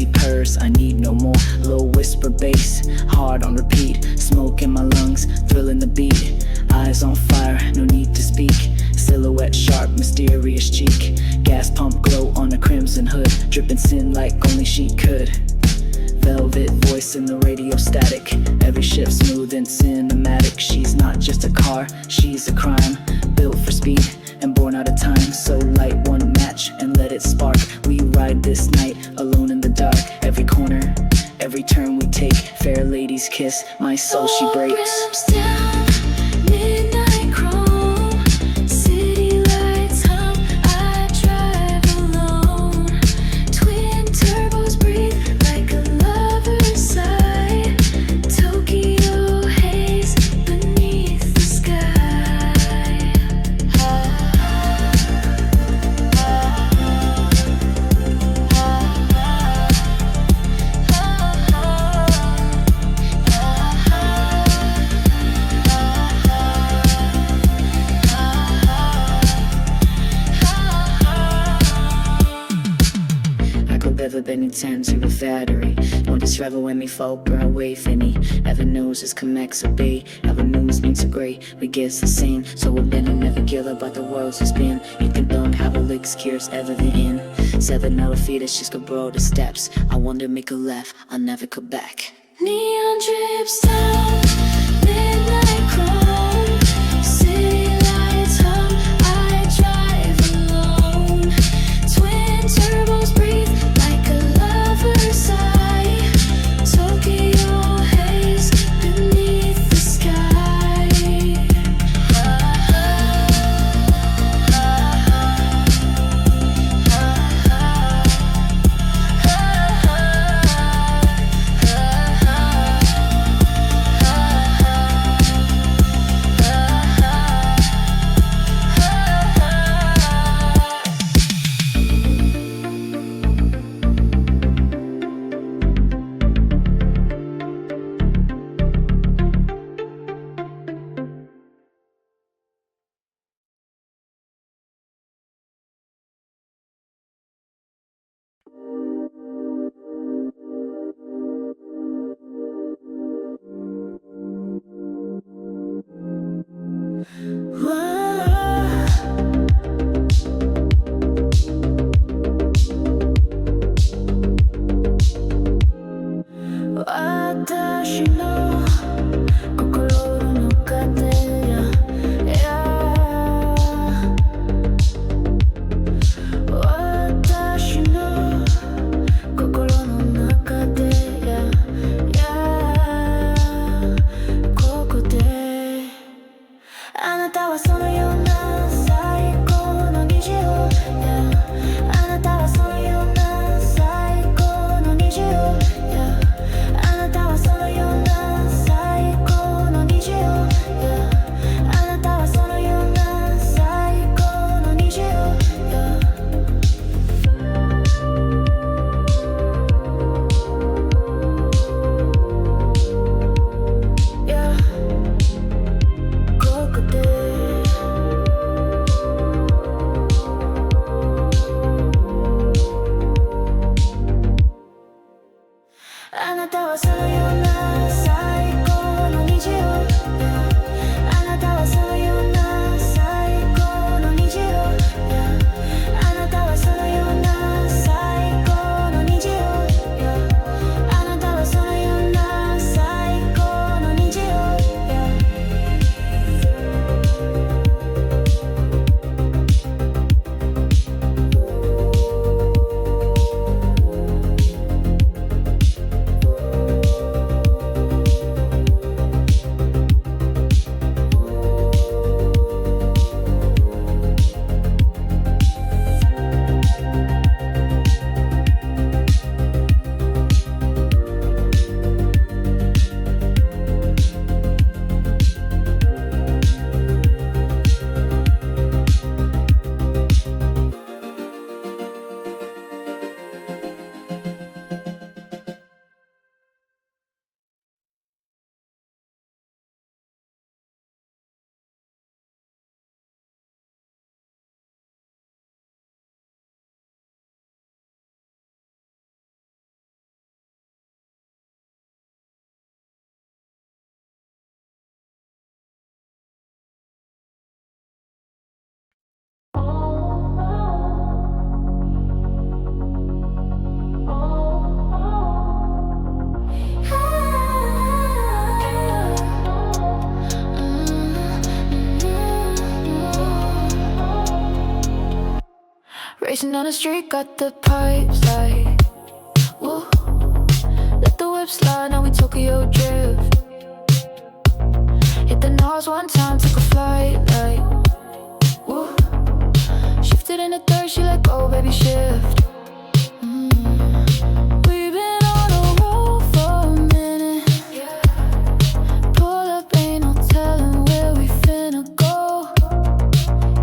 sleep hers, I need no more. Low whisper bass, hard on repeat. Smoke in my lungs, thrilling the beat. Eyes on fire, no need to speak. Silhouette sharp, mysterious cheek. Gas pump glow on a crimson hood. Dripping sin like only she could. Velvet voice in the radio static. Every shift smooth and cinematic. She's not just a car, she's a crime. Built for speed and born out of time. So light one match and let it spark. We ride this night alone in the dark. Every corner, every turn we take. Fairlady's kiss, my soul she breaks. Down, midnight chrome, city lights hum, I drive alone. Twin turbos breathe like a lover's sigh. Tokyo haze beneath the sky. I could never been intent to a battery. Don't just travel when me fall, burn away finny. Avenues is Comex or Bay. Avenues means a gray, we guess the same. So we've been and never kill about the world's a spin. You can don't have a licks, cures ever the in. 7 elevators, she's got broader steps. I wonder make a laugh, I never come back. Neon drips down, midnight chrome, city lights hum, I drive alone. Twin turbos breathe like a lover's sigh. Tokyo haze beneath the sky. Racing down the street, got the pipes like woo. Let the whip slide, now we Tokyo drift. Hit the nose one time, took a flight like woo. Shifted in the third, she like, oh baby shift. We've been on a roll for a minute. Pull up, ain't no telling where we finna go.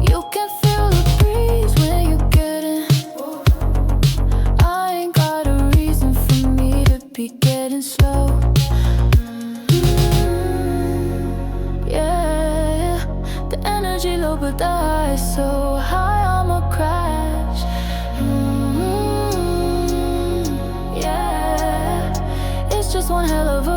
You can feel the breeze when you're getting. I ain't got a reason for me to be getting slow. Yeah, the energy low but the high so high, I'ma crash. Yeah, it's just one hell of a